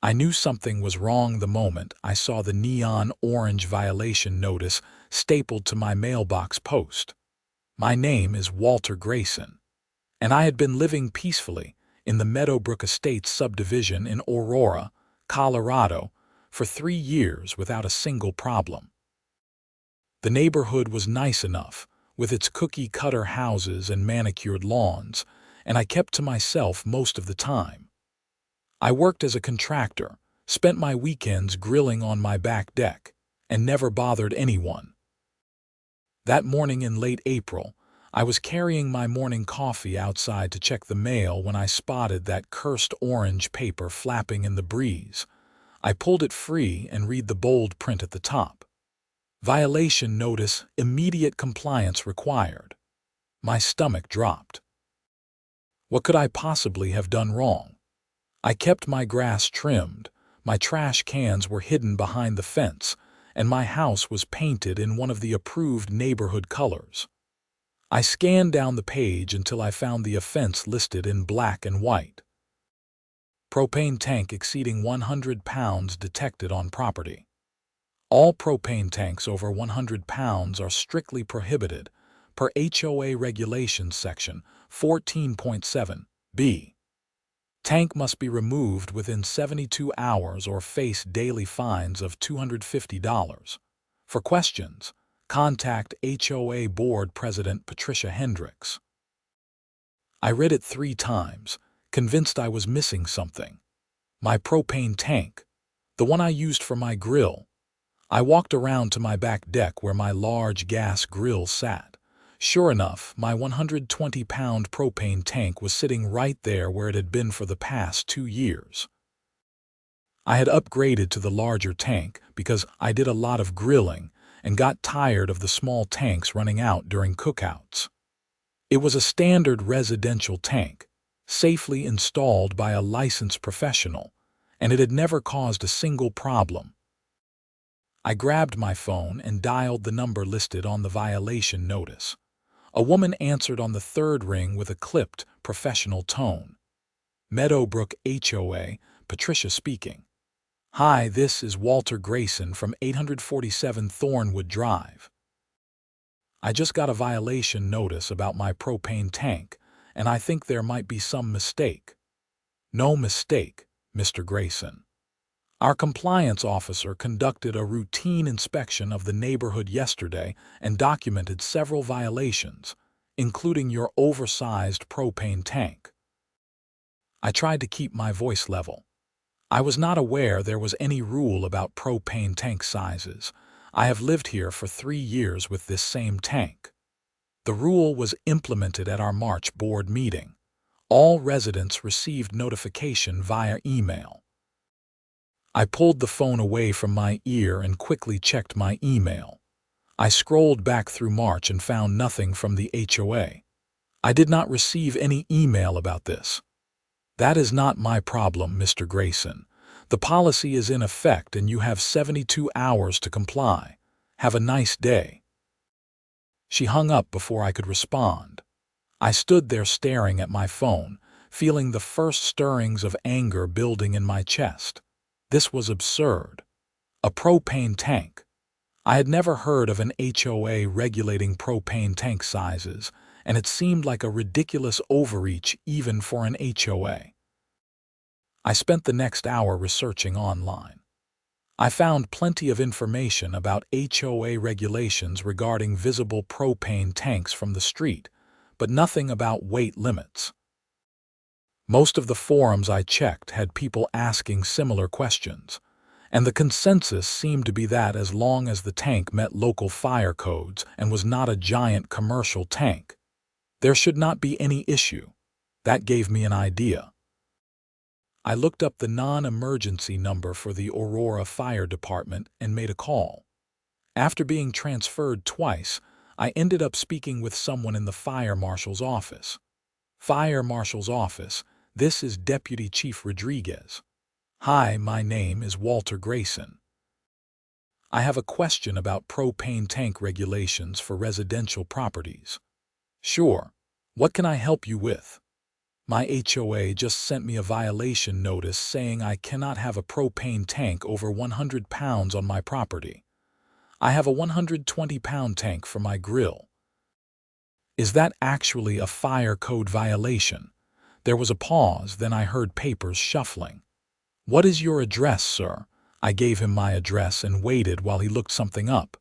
I knew something was wrong the moment I saw the neon orange violation notice stapled to my mailbox post. My name is Walter Grayson, and I had been living peacefully in the Meadowbrook Estates subdivision in Aurora, Colorado, for 3 years without a single problem. The neighborhood was nice enough, with its cookie-cutter houses and manicured lawns, and I kept to myself most of the time. I worked as a contractor, spent my weekends grilling on my back deck, and never bothered anyone. That morning in late April, I was carrying my morning coffee outside to check the mail when I spotted that cursed orange paper flapping in the breeze. I pulled it free and read the bold print at the top. Violation notice, immediate compliance required. My stomach dropped. What could I possibly have done wrong? I kept my grass trimmed, my trash cans were hidden behind the fence, and my house was painted in one of the approved neighborhood colors. I scanned down the page until I found the offense listed in black and white. Propane tank exceeding 100 pounds detected on property. All propane tanks over 100 pounds are strictly prohibited, per HOA Regulations Section 14.7b. Tank must be removed within 72 hours or face daily fines of $250. For questions, contact HOA Board President Patricia Hendricks. I read it 3 times, convinced I was missing something. My propane tank, the one I used for my grill. I walked around to my back deck where my large gas grill sat. Sure enough, my 120-pound propane tank was sitting right there where it had been for the past 2 years. I had upgraded to the larger tank because I did a lot of grilling and got tired of the small tanks running out during cookouts. It was a standard residential tank, safely installed by a licensed professional, and it had never caused a single problem. I grabbed my phone and dialed the number listed on the violation notice. A woman answered on the 3rd ring with a clipped, professional tone. Meadowbrook HOA, Patricia speaking. Hi, this is Walter Grayson from 847 Thornwood Drive. I just got a violation notice about my propane tank, and I think there might be some mistake. No mistake, Mr. Grayson. Our compliance officer conducted a routine inspection of the neighborhood yesterday and documented several violations, including your oversized propane tank. I tried to keep my voice level. I was not aware there was any rule about propane tank sizes. I have lived here for 3 years with this same tank. The rule was implemented at our March board meeting. All residents received notification via email. I pulled the phone away from my ear and quickly checked my email. I scrolled back through March and found nothing from the HOA. I did not receive any email about this. That is not my problem, Mr. Grayson. The policy is in effect and you have 72 hours to comply. Have a nice day. She hung up before I could respond. I stood there staring at my phone, feeling the first stirrings of anger building in my chest. This was absurd. A propane tank. I had never heard of an HOA regulating propane tank sizes, and it seemed like a ridiculous overreach even for an HOA. I spent the next hour researching online. I found plenty of information about HOA regulations regarding visible propane tanks from the street, but nothing about weight limits. Most of the forums I checked had people asking similar questions, and the consensus seemed to be that as long as the tank met local fire codes and was not a giant commercial tank, there should not be any issue. That gave me an idea. I looked up the non-emergency number for the Aurora Fire Department and made a call. After being transferred twice, I ended up speaking with someone in the fire marshal's office. Fire marshal's office. This is Deputy Chief Rodriguez. Hi, my name is Walter Grayson. I have a question about propane tank regulations for residential properties. Sure. What can I help you with? My HOA just sent me a violation notice saying I cannot have a propane tank over 100 pounds on my property. I have a 120-pound tank for my grill. Is that actually a fire code violation? There was a pause, then I heard papers shuffling. What is your address, sir? I gave him my address and waited while he looked something up.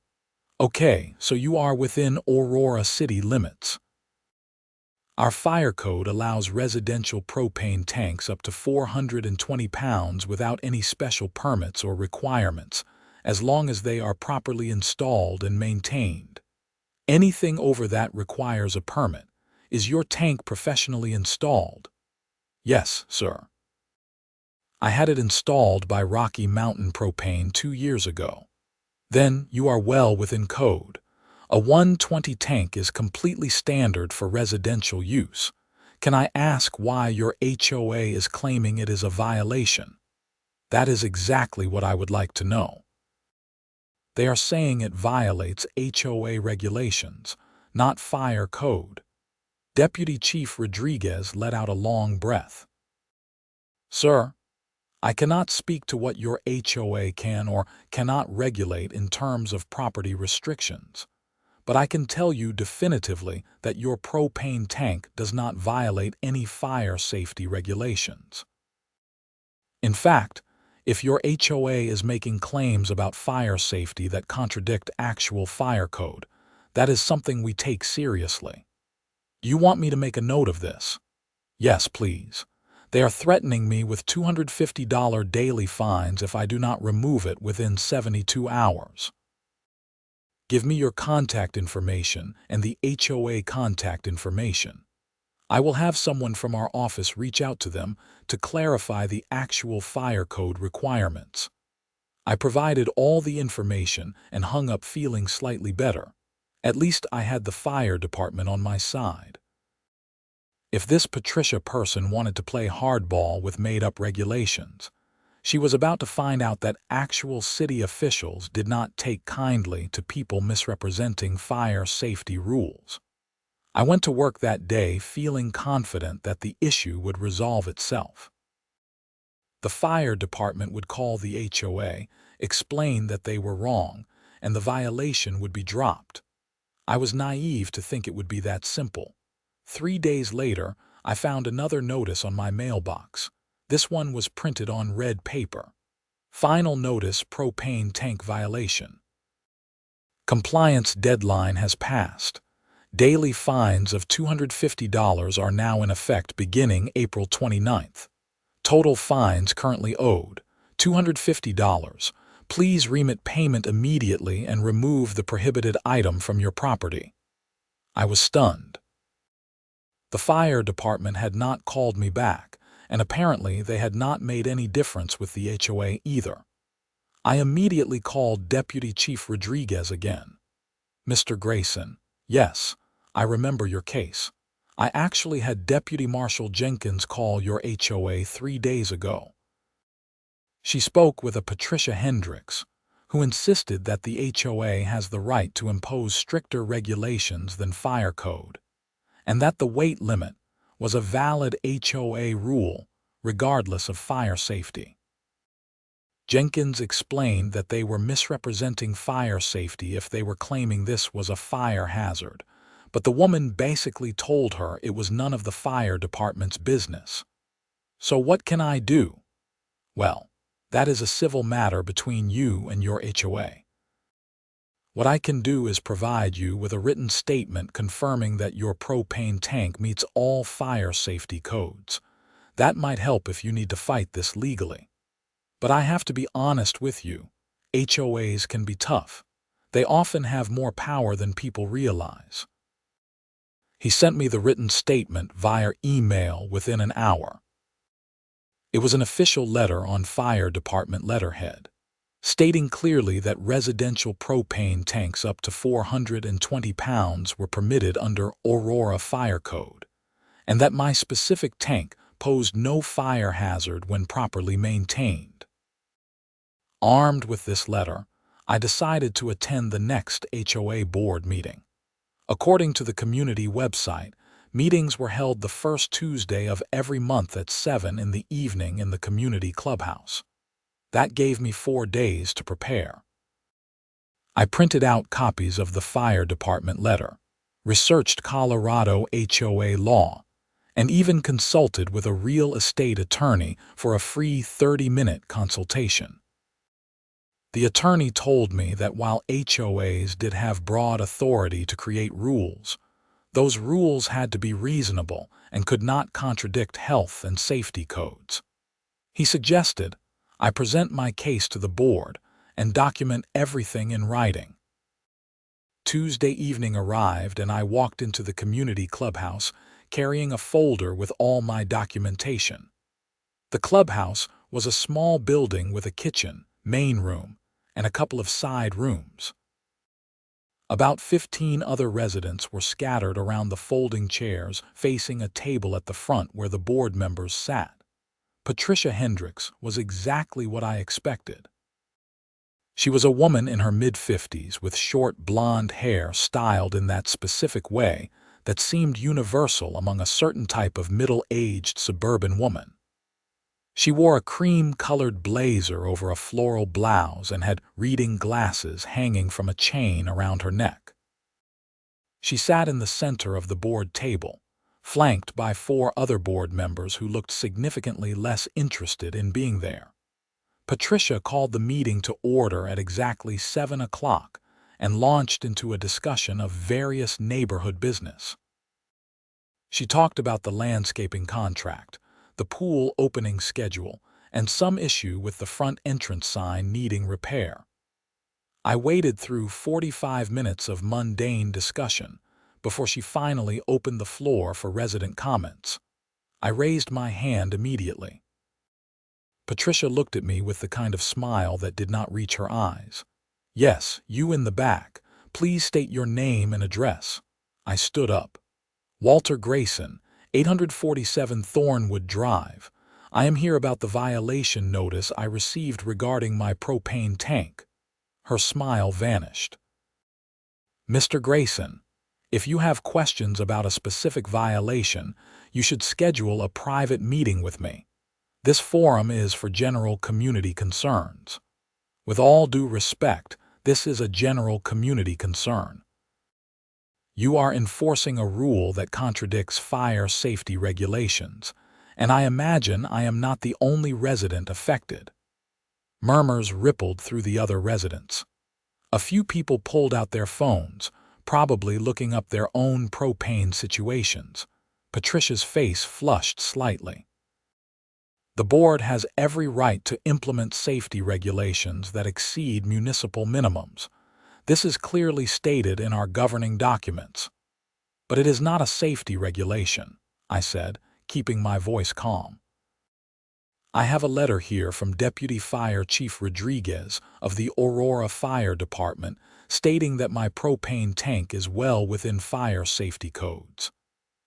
Okay, so you are within Aurora city limits. Our fire code allows residential propane tanks up to 420 pounds without any special permits or requirements, as long as they are properly installed and maintained. Anything over that requires a permit. Is your tank professionally installed? Yes, sir. I had it installed by Rocky Mountain Propane 2 years ago. Then you are well within code. A 120 tank is completely standard for residential use. Can I ask why your HOA is claiming it is a violation? That is exactly what I would like to know. They are saying it violates HOA regulations, not fire code. Deputy Chief Rodriguez let out a long breath. Sir, I cannot speak to what your HOA can or cannot regulate in terms of property restrictions, but I can tell you definitively that your propane tank does not violate any fire safety regulations. In fact, if your HOA is making claims about fire safety that contradict actual fire code, that is something we take seriously. Do you want me to make a note of this? Yes, please. They are threatening me with $250 daily fines if I do not remove it within 72 hours. Give me your contact information and the HOA contact information. I will have someone from our office reach out to them to clarify the actual fire code requirements. I provided all the information and hung up feeling slightly better. At least I had the fire department on my side. If this Patricia person wanted to play hardball with made-up regulations, she was about to find out that actual city officials did not take kindly to people misrepresenting fire safety rules. I went to work that day feeling confident that the issue would resolve itself. The fire department would call the HOA, explain that they were wrong, and the violation would be dropped. I was naive to think it would be that simple. 3 days later, I found another notice on my mailbox. This one was printed on red paper. Final notice: propane tank violation. Compliance deadline has passed. Daily fines of $250 are now in effect beginning April 29th. Total fines currently owed: $250. Please remit payment immediately and remove the prohibited item from your property. I was stunned. The fire department had not called me back, and apparently they had not made any difference with the HOA either. I immediately called Deputy Chief Rodriguez again. Mr. Grayson, yes, I remember your case. I actually had Deputy Marshal Jenkins call your HOA 3 days ago. She spoke with a Patricia Hendricks, who insisted that the HOA has the right to impose stricter regulations than fire code, and that the weight limit was a valid HOA rule regardless of fire safety. Jenkins explained that they were misrepresenting fire safety if they were claiming this was a fire hazard, but the woman basically told her it was none of the fire department's business. So what can I do? Well, that is a civil matter between you and your HOA. What I can do is provide you with a written statement confirming that your propane tank meets all fire safety codes. That might help if you need to fight this legally. But I have to be honest with you. HOAs can be tough. They often have more power than people realize. He sent me the written statement via email within an hour. It was an official letter on fire department letterhead, stating clearly that residential propane tanks up to 420 pounds were permitted under Aurora Fire Code, and that my specific tank posed no fire hazard when properly maintained. Armed with this letter, I decided to attend the next HOA board meeting. According to the community website, Meetings were held the first Tuesday of every month at 7 in the evening in the community clubhouse. That gave me 4 days to prepare. I printed out copies of the fire department letter, researched Colorado HOA law, and even consulted with a real estate attorney for a free 30-minute consultation. The attorney told me that while HOAs did have broad authority to create rules, those rules had to be reasonable and could not contradict health and safety codes. He suggested I present my case to the board and document everything in writing. Tuesday evening arrived and I walked into the community clubhouse carrying a folder with all my documentation. The clubhouse was a small building with a kitchen, main room, and a couple of side rooms. About 15 other residents were scattered around the folding chairs facing a table at the front where the board members sat. Patricia Hendricks was exactly what I expected. She was a woman in her mid-50s with short blonde hair styled in that specific way that seemed universal among a certain type of middle-aged suburban woman. She wore a cream-colored blazer over a floral blouse and had reading glasses hanging from a chain around her neck. She sat in the center of the board table, flanked by 4 other board members who looked significantly less interested in being there. Patricia called the meeting to order at exactly 7 o'clock and launched into a discussion of various neighborhood business. She talked about the landscaping contract, the pool opening schedule, and some issue with the front entrance sign needing repair. I waited through 45 minutes of mundane discussion before she finally opened the floor for resident comments. I raised my hand immediately. Patricia looked at me with the kind of smile that did not reach her eyes. "Yes, you in the back. Please state your name and address." I stood up. "Walter Grayson, 847 Thornwood Drive. I am here about the violation notice I received regarding my propane tank." Her smile vanished. "Mr. Grayson, if you have questions about a specific violation, you should schedule a private meeting with me. This forum is for general community concerns. With all due respect, this is a general community concern. You are enforcing a rule that contradicts fire safety regulations, and I imagine I am not the only resident affected." Murmurs rippled through the other residents. A few people pulled out their phones, probably looking up their own propane situations. Patricia's face flushed slightly. "The board has every right to implement safety regulations that exceed municipal minimums. This is clearly stated in our governing documents. But it is not a safety regulation," I said, keeping my voice calm. "I have a letter here from Deputy Fire Chief Rodriguez of the Aurora Fire Department stating that my propane tank is well within fire safety codes.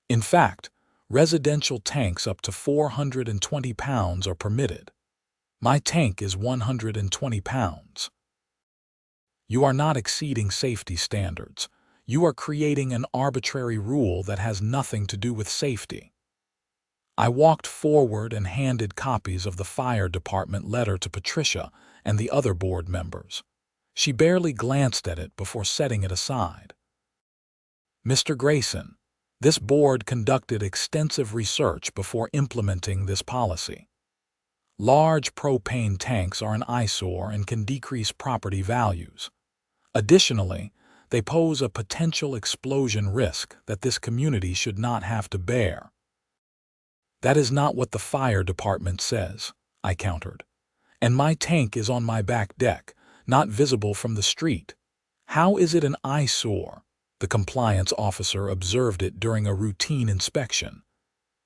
In fact, residential tanks up to 420 pounds are permitted. My tank is 120 pounds. You are not exceeding safety standards. You are creating an arbitrary rule that has nothing to do with safety." I walked forward and handed copies of the fire department letter to Patricia and the other board members. She barely glanced at it before setting it aside. "Mr. Grayson, this board conducted extensive research before implementing this policy. Large propane tanks are an eyesore and can decrease property values. Additionally, they pose a potential explosion risk that this community should not have to bear." "That is not what the fire department says," I countered. "And my tank is on my back deck, not visible from the street. How is it an eyesore?" The compliance officer observed it during a routine inspection.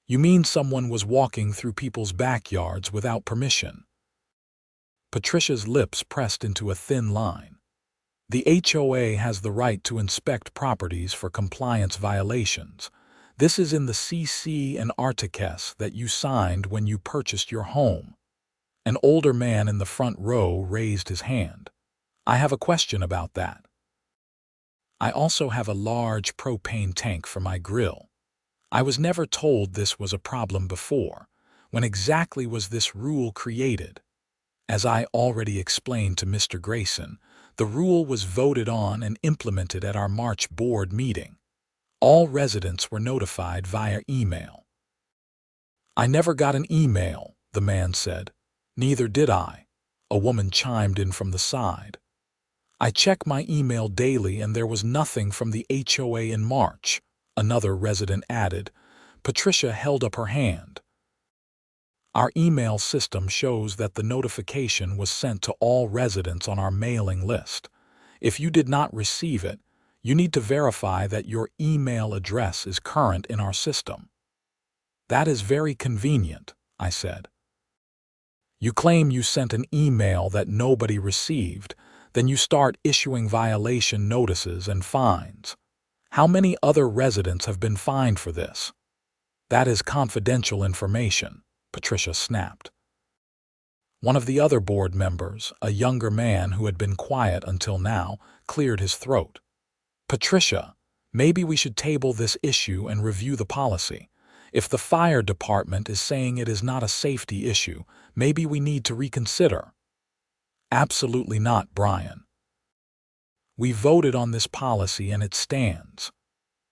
"You mean someone was walking through people's backyards without permission?" Patricia's lips pressed into a thin line. "The HOA has the right to inspect properties for compliance violations. This is in the CC and Articus that you signed when you purchased your home." An older man in the front row raised his hand. "I have a question about that. I also have a large propane tank for my grill. I was never told this was a problem before. When exactly was this rule created? As I already explained to Mr. Grayson, the rule was voted on and implemented at our March board meeting. All residents were notified via email. I never got an email, the man said. Neither did I, a woman chimed in from the side. I check my email daily and there was nothing from the HOA in March, another resident added. Patricia held up her hand. Our email system shows that the notification was sent to all residents on our mailing list. If you did not receive it, you need to verify that your email address is current in our system. That is very convenient, I said. You claim you sent an email that nobody received, then you start issuing violation notices and fines. How many other residents have been fined for this? That is confidential information, Patricia snapped. One of the other board members, a younger man who had been quiet until now, cleared his throat. Patricia, maybe we should table this issue and review the policy. If the fire department is saying it is not a safety issue, maybe we need to reconsider. Absolutely not, Brian. We voted on this policy and it stands.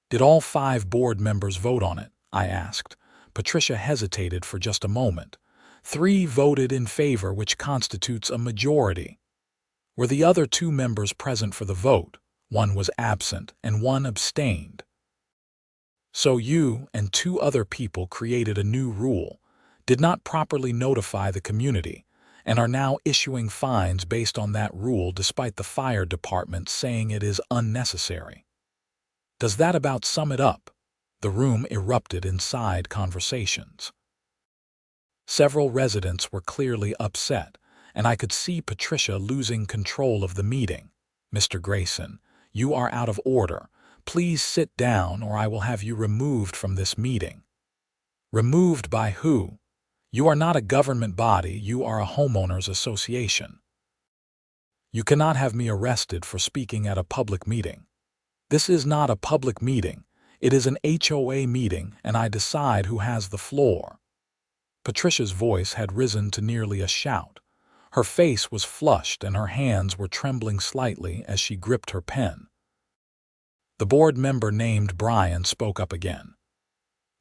Did all 5 board members vote on it? I asked. Patricia hesitated for just a moment. 3 voted in favor, which constitutes a majority. Were the other 2 members present for the vote? 1 was absent and 1 abstained. So you and 2 other people created a new rule, did not properly notify the community, and are now issuing fines based on that rule despite the fire department saying it is unnecessary. Does that about sum it up? The room erupted in side conversations. Several residents were clearly upset, and I could see Patricia losing control of the meeting. Mr. Grayson, you are out of order. Please sit down or I will have you removed from this meeting. Removed by who? You are not a government body, you are a homeowners association. You cannot have me arrested for speaking at a public meeting. This is not a public meeting. It is an HOA meeting and I decide who has the floor. Patricia's voice had risen to nearly a shout. Her face was flushed and her hands were trembling slightly as she gripped her pen. The board member named Brian spoke up again.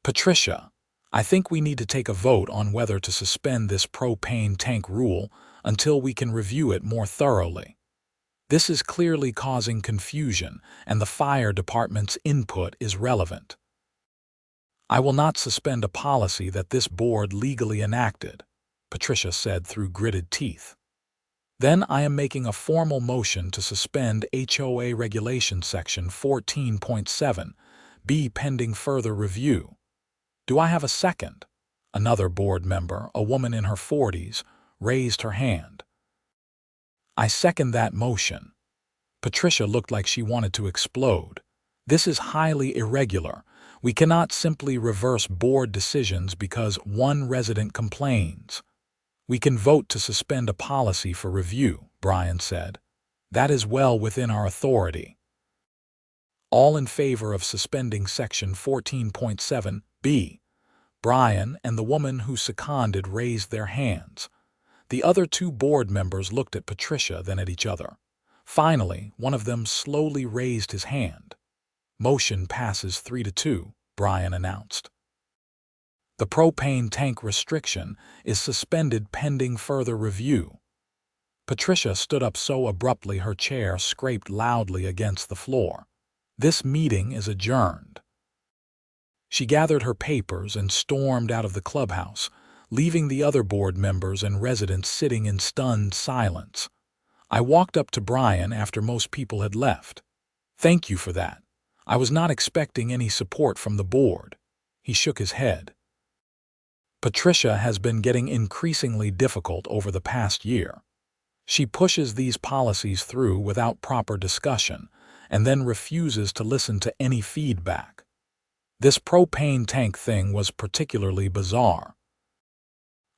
Patricia, I think we need to take a vote on whether to suspend this propane tank rule until we can review it more thoroughly. This is clearly causing confusion and the fire department's input is relevant. I will not suspend a policy that this board legally enacted, Patricia said through gritted teeth. Then I am making a formal motion to suspend HOA Regulation Section 14.7b pending further review. Do I have a second? Another board member, a woman in her 40s, raised her hand. I second that motion. Patricia looked like she wanted to explode. This is highly irregular. We cannot simply reverse board decisions because one resident complains. We can vote to suspend a policy for review, Brian said. That is well within our authority. All in favor of suspending Section 14.7b. Brian and the woman who seconded raised their hands. The other 2 board members looked at Patricia, then at each other. Finally, one of them slowly raised his hand. Motion passes 3-2, Brian announced. The propane tank restriction is suspended pending further review. Patricia stood up so abruptly her chair scraped loudly against the floor. This meeting is adjourned. She gathered her papers and stormed out of the clubhouse, leaving the other board members and residents sitting in stunned silence. I walked up to Brian after most people had left. Thank you for that. I was not expecting any support from the board. He shook his head. Patricia has been getting increasingly difficult over the past year. She pushes these policies through without proper discussion and then refuses to listen to any feedback. This propane tank thing was particularly bizarre.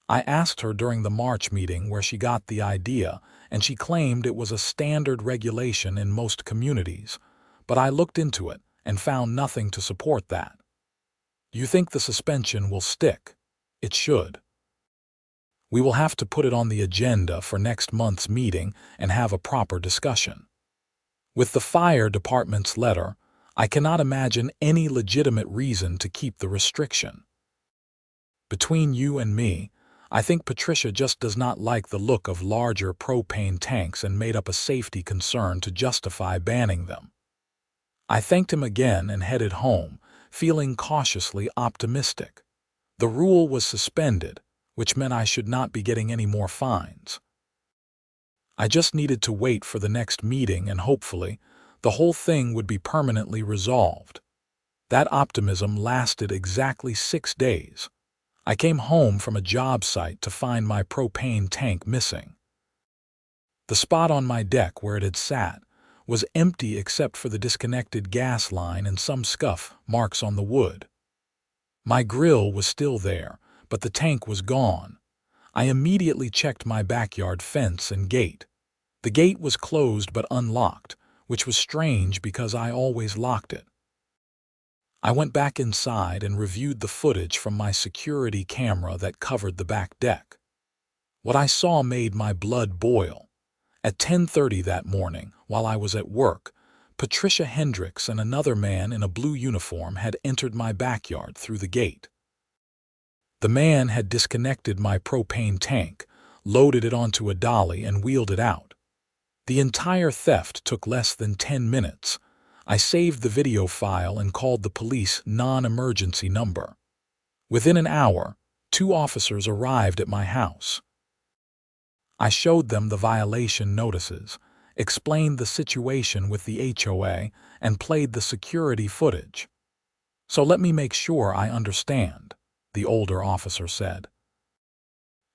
I asked her during the March meeting where she got the idea, and she claimed it was a standard regulation in most communities, but I looked into it and found nothing to support that. Do you think the suspension will stick? It should. We will have to put it on the agenda for next month's meeting and have a proper discussion. With the fire department's letter, I cannot imagine any legitimate reason to keep the restriction. Between you and me, I think Patricia just does not like the look of larger propane tanks and made up a safety concern to justify banning them. I thanked him again and headed home, feeling cautiously optimistic. The rule was suspended, which meant I should not be getting any more fines. I just needed to wait for the next meeting and hopefully, the whole thing would be permanently resolved. That optimism lasted exactly 6 days. I came home from a job site to find my propane tank missing. The spot on my deck where it had sat was empty except for the disconnected gas line and some scuff marks on the wood. My grill was still there, but the tank was gone. I immediately checked my backyard fence and gate. The gate was closed but unlocked, which was strange because I always locked it. I went back inside and reviewed the footage from my security camera that covered the back deck. What I saw made my blood boil. At 10:30 that morning, while I was at work, Patricia Hendricks and another man in a blue uniform had entered my backyard through the gate. The man had disconnected my propane tank, loaded it onto a dolly and wheeled it out. The entire theft took less than 10 minutes. I saved the video file and called the police non-emergency number. Within an hour, 2 officers arrived at my house. I showed them the violation notices, explained the situation with the HOA, and played the security footage. "So let me make sure I understand," the older officer said.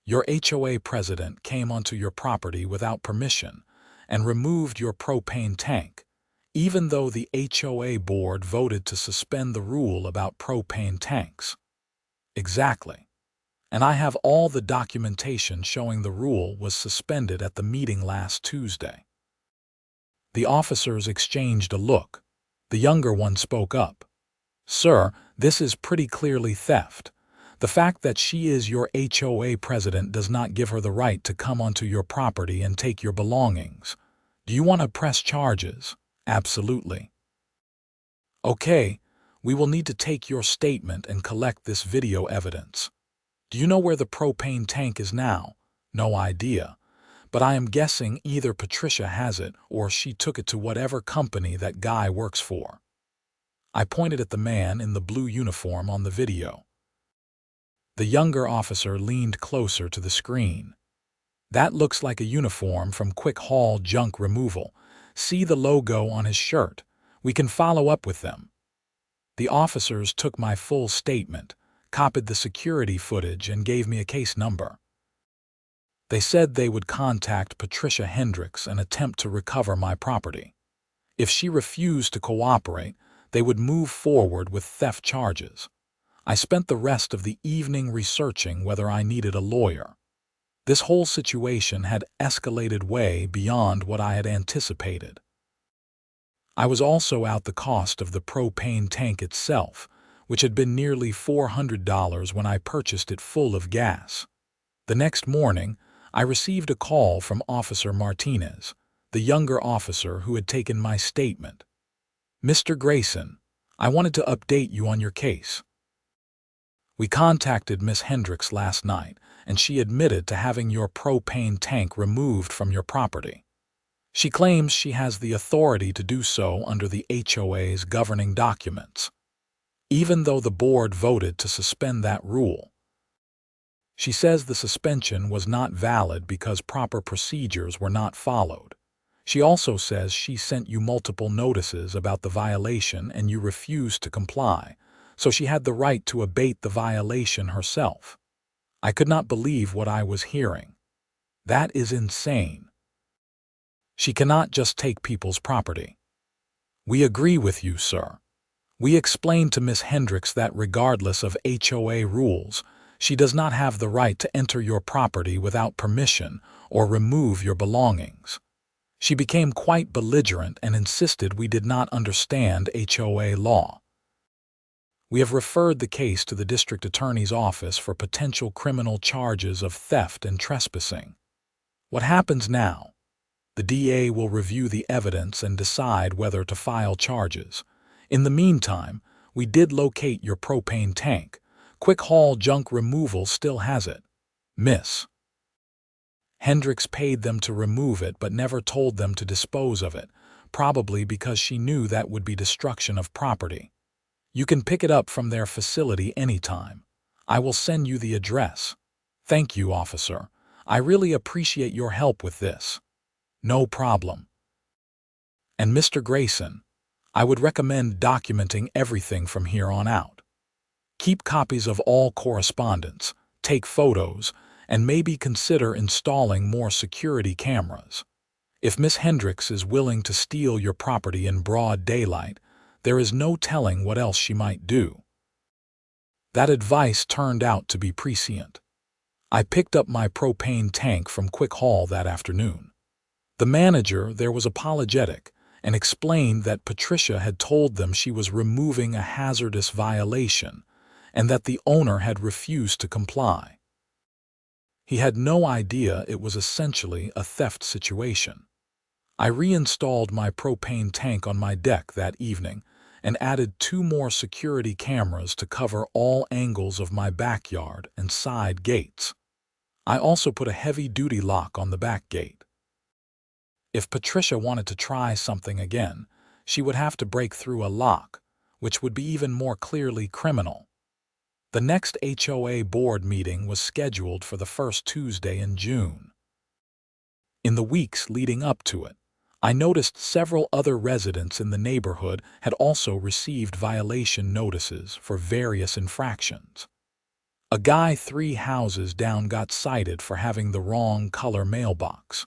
"Your HOA president came onto your property without permission and removed your propane tank, even though the HOA board voted to suspend the rule about propane tanks." "Exactly. And I have all the documentation showing the rule was suspended at the meeting last Tuesday." The officers exchanged a look. The younger one spoke up. "Sir, this is pretty clearly theft. The fact that she is your HOA president does not give her the right to come onto your property and take your belongings. Do you want to press charges?" "Absolutely." "Okay, we will need to take your statement and collect this video evidence. Do you know where the propane tank is now?" "No idea, but I am guessing either Patricia has it or she took it to whatever company that guy works for." I pointed at the man in the blue uniform on the video. The younger officer leaned closer to the screen. "That looks like a uniform from Quick Haul Junk Removal. See the logo on his shirt. We can follow up with them." The officers took my full statement, copied the security footage, and gave me a case number. They said they would contact Patricia Hendricks and attempt to recover my property. If she refused to cooperate, they would move forward with theft charges. I spent the rest of the evening researching whether I needed a lawyer. This whole situation had escalated way beyond what I had anticipated. I was also out the cost of the propane tank itself, which had been nearly $400 when I purchased it full of gas. The next morning, I received a call from Officer Martinez, the younger officer who had taken my statement. "Mr. Grayson, I wanted to update you on your case. We contacted Miss Hendricks last night, and she admitted to having your propane tank removed from your property. She claims she has the authority to do so under the HOA's governing documents, even though the board voted to suspend that rule. She says the suspension was not valid because proper procedures were not followed. She also says she sent you multiple notices about the violation and you refused to comply, so she had the right to abate the violation herself." I could not believe what I was hearing. That is insane. She cannot just take people's property. "We agree with you, sir. We explained to Miss Hendricks that regardless of HOA rules, she does not have the right to enter your property without permission or remove your belongings. She became quite belligerent and insisted we did not understand HOA law. We have referred the case to the district attorney's office for potential criminal charges of theft and trespassing. What happens now? The DA will review the evidence and decide whether to file charges. In the meantime, we did locate your propane tank. Quick Haul Junk Removal still has it. Miss Hendricks paid them to remove it but never told them to dispose of it, probably because she knew that would be destruction of property. You can pick it up from their facility anytime. I will send you the address. Thank you, officer. I really appreciate your help with this. No problem. And Mr. Grayson, I would recommend documenting everything from here on out. Keep copies of all correspondence, take photos, and maybe consider installing more security cameras. If Miss Hendricks is willing to steal your property in broad daylight, there is no telling what else she might do. That advice turned out to be prescient. I picked up my propane tank from Quick Haul that afternoon. The manager there was apologetic and explained that Patricia had told them she was removing a hazardous violation and that the owner had refused to comply. He had no idea it was essentially a theft situation. I reinstalled my propane tank on my deck that evening and added 2 more security cameras to cover all angles of my backyard and side gates. I also put a heavy-duty lock on the back gate. If Patricia wanted to try something again, she would have to break through a lock, which would be even more clearly criminal. The next HOA board meeting was scheduled for the first Tuesday in June. In the weeks leading up to it, I noticed several other residents in the neighborhood had also received violation notices for various infractions. A guy 3 houses down got cited for having the wrong color mailbox.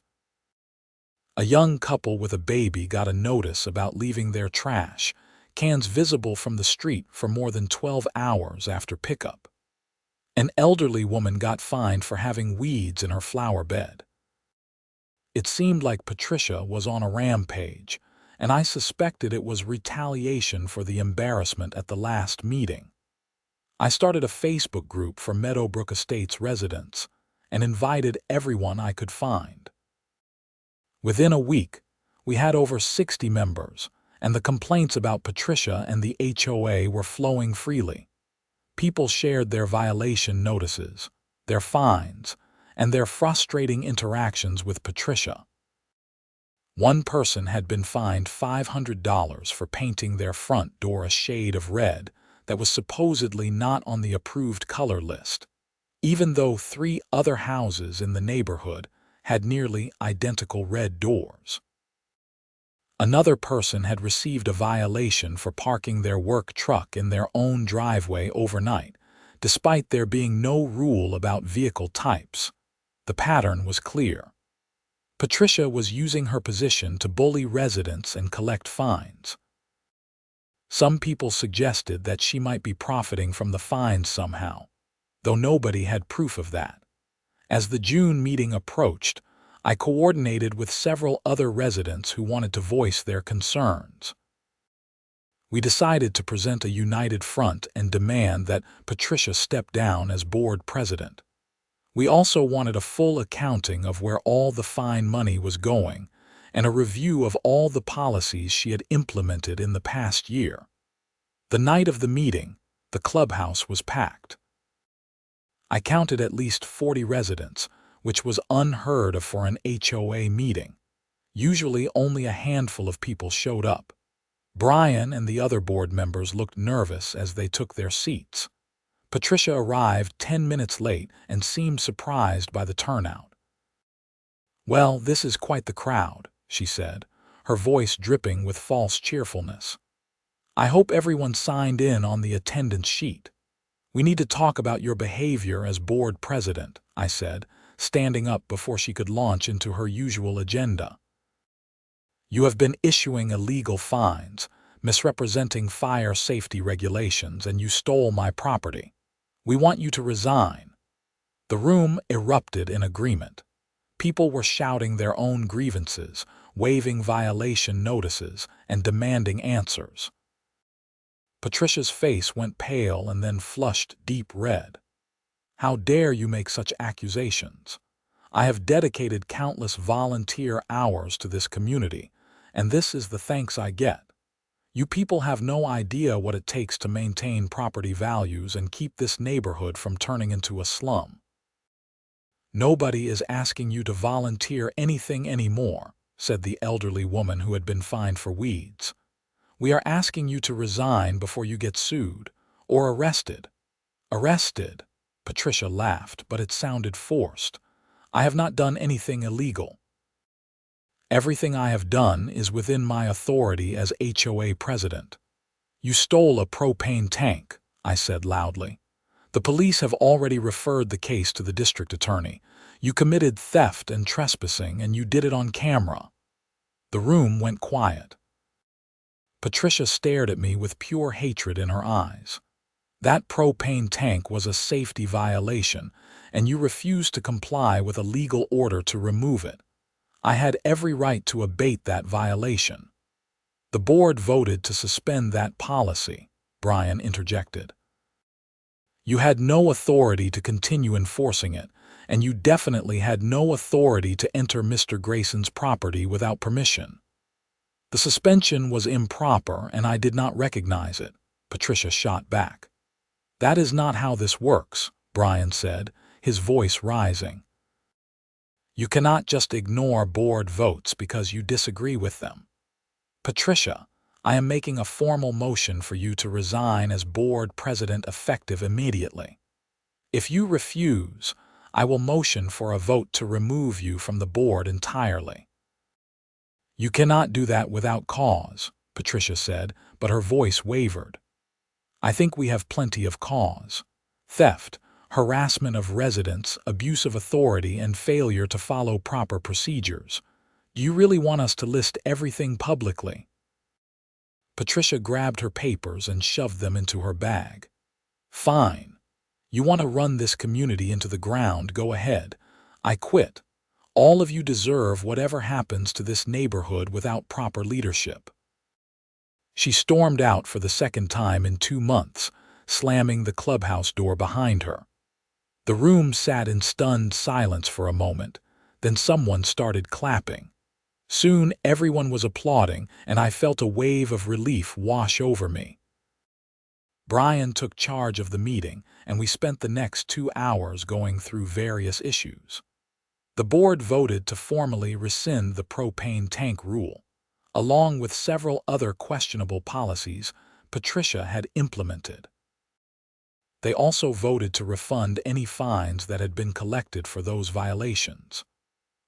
A young couple with a baby got a notice about leaving their trash cans visible from the street for more than 12 hours after pickup. An elderly woman got fined for having weeds in her flower bed. It seemed like Patricia was on a rampage, and I suspected it was retaliation for the embarrassment at the last meeting. I started a Facebook group for Meadowbrook Estates residents and invited everyone I could find. Within a week, we had over 60 members, and the complaints about Patricia and the HOA were flowing freely. People shared their violation notices, their fines, and their frustrating interactions with Patricia. One person had been fined $500 for painting their front door a shade of red that was supposedly not on the approved color list, even though 3 other houses in the neighborhood had nearly identical red doors. Another person had received a violation for parking their work truck in their own driveway overnight, despite there being no rule about vehicle types. The pattern was clear. Patricia was using her position to bully residents and collect fines. Some people suggested that she might be profiting from the fines somehow, though nobody had proof of that. As the June meeting approached, I coordinated with several other residents who wanted to voice their concerns. We decided to present a united front and demand that Patricia step down as board president. We also wanted a full accounting of where all the fine money was going and a review of all the policies she had implemented in the past year. The night of the meeting, the clubhouse was packed. I counted at least 40 residents, which was unheard of for an HOA meeting. Usually only a handful of people showed up. Brian and the other board members looked nervous as they took their seats. Patricia arrived 10 minutes late and seemed surprised by the turnout. "Well, this is quite the crowd," she said, her voice dripping with false cheerfulness. "I hope everyone signed in on the attendance sheet. We need to talk about your behavior as board president," I said, standing up before she could launch into her usual agenda. "You have been issuing illegal fines, misrepresenting fire safety regulations, and you stole my property. We want you to resign." The room erupted in agreement. People were shouting their own grievances, waving violation notices, and demanding answers. Patricia's face went pale and then flushed deep red. How dare you make such accusations? I have dedicated countless volunteer hours to this community, and this is the thanks I get. You people have no idea what it takes to maintain property values and keep this neighborhood from turning into a slum. Nobody is asking you to volunteer anything anymore, said the elderly woman who had been fined for weeds. We are asking you to resign before you get sued or arrested. Arrested? Patricia laughed, but it sounded forced. I have not done anything illegal. Everything I have done is within my authority as HOA president. You stole a propane tank, I said loudly. The police have already referred the case to the district attorney. You committed theft and trespassing, and you did it on camera. The room went quiet. Patricia stared at me with pure hatred in her eyes. That propane tank was a safety violation, and you refused to comply with a legal order to remove it. I had every right to abate that violation. The board voted to suspend that policy, Brian interjected. You had no authority to continue enforcing it, and you definitely had no authority to enter Mr. Grayson's property without permission. The suspension was improper, and I did not recognize it, Patricia shot back. That is not how this works, Brian said, his voice rising. You cannot just ignore board votes because you disagree with them. Patricia, I am making a formal motion for you to resign as board president effective immediately. If you refuse, I will motion for a vote to remove you from the board entirely. You cannot do that without cause, Patricia said, but her voice wavered. I think we have plenty of cause. Theft, harassment of residents, abuse of authority, and failure to follow proper procedures. Do you really want us to list everything publicly? Patricia grabbed her papers and shoved them into her bag. Fine. You want to run this community into the ground, go ahead. I quit. All of you deserve whatever happens to this neighborhood without proper leadership. She stormed out for the second time in 2 months, slamming the clubhouse door behind her. The room sat in stunned silence for a moment, then someone started clapping. Soon everyone was applauding, and I felt a wave of relief wash over me. Brian took charge of the meeting, and we spent the next 2 hours going through various issues. The board voted to formally rescind the propane tank rule, along with several other questionable policies Patricia had implemented. They also voted to refund any fines that had been collected for those violations.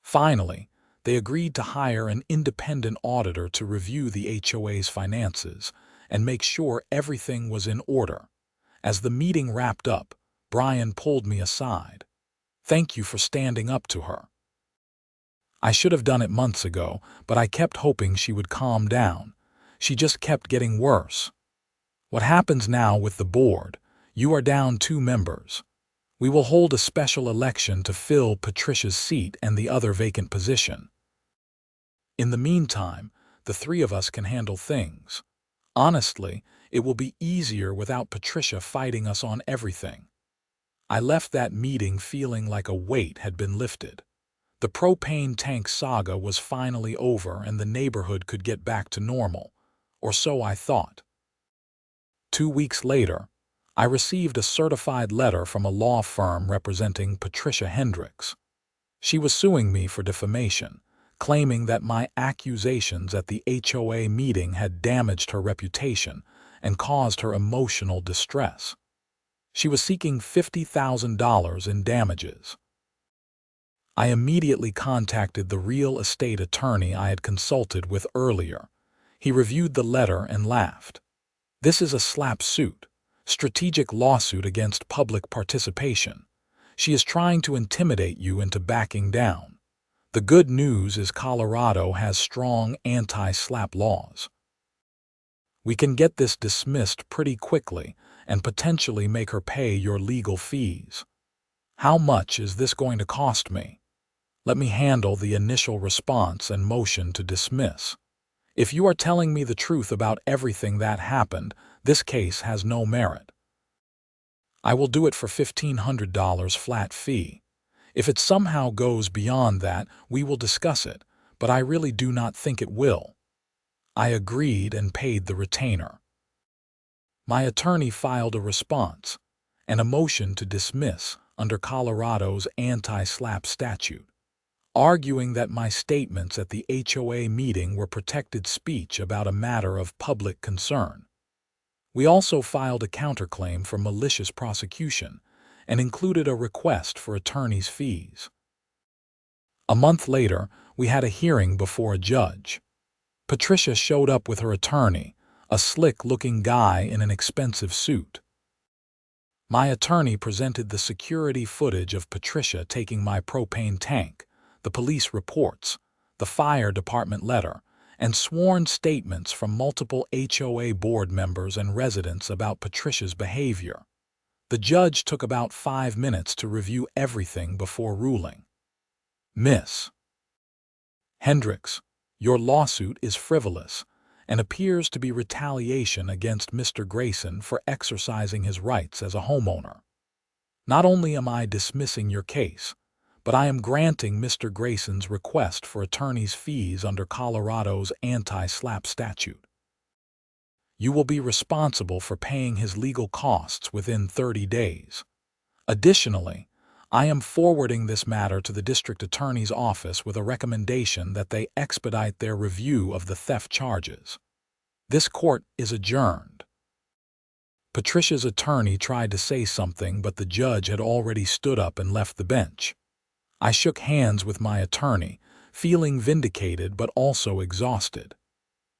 Finally, they agreed to hire an independent auditor to review the HOA's finances and make sure everything was in order. As the meeting wrapped up, Brian pulled me aside. Thank you for standing up to her. I should have done it months ago, but I kept hoping she would calm down. She just kept getting worse. What happens now with the board? You are down 2 members. We will hold a special election to fill Patricia's seat and the other vacant position. In the meantime, the 3 of us can handle things. Honestly, it will be easier without Patricia fighting us on everything. I left that meeting feeling like a weight had been lifted. The propane tank saga was finally over and the neighborhood could get back to normal, or so I thought. 2 weeks later, I received a certified letter from a law firm representing Patricia Hendricks. She was suing me for defamation, claiming that my accusations at the HOA meeting had damaged her reputation and caused her emotional distress. She was seeking $50,000 in damages. I immediately contacted the real estate attorney I had consulted with earlier. He reviewed the letter and laughed. This is a slap suit. Strategic lawsuit against public participation. She is trying to intimidate you into backing down. The good news is Colorado has strong anti-slap laws. We can get this dismissed pretty quickly and potentially make her pay your legal fees. How much is this going to cost me? Let me handle the initial response and motion to dismiss. If you are telling me the truth about everything that happened, This case has no merit. I will do it for $1,500 flat fee. If it somehow goes beyond that, we will discuss it, but I really do not think it will. I agreed and paid the retainer. My attorney filed a response and a motion to dismiss under Colorado's anti-SLAPP statute, arguing that my statements at the HOA meeting were protected speech about a matter of public concern. We also filed a counterclaim for malicious prosecution and included a request for attorney's fees. A month later, we had a hearing before a judge. Patricia showed up with her attorney, a slick-looking guy in an expensive suit. My attorney presented the security footage of Patricia taking my propane tank, the police reports, the fire department letter, and sworn statements from multiple HOA board members and residents about Patricia's behavior. The judge took about 5 minutes to review everything before ruling. Miss Hendricks, your lawsuit is frivolous and appears to be retaliation against Mr. Grayson for exercising his rights as a homeowner. Not only am I dismissing your case, but I am granting Mr. Grayson's request for attorney's fees under Colorado's anti-SLAPP statute. You will be responsible for paying his legal costs within 30 days. Additionally, I am forwarding this matter to the district attorney's office with a recommendation that they expedite their review of the theft charges. This court is adjourned. Patricia's attorney tried to say something, but the judge had already stood up and left the bench. I shook hands with my attorney, feeling vindicated but also exhausted.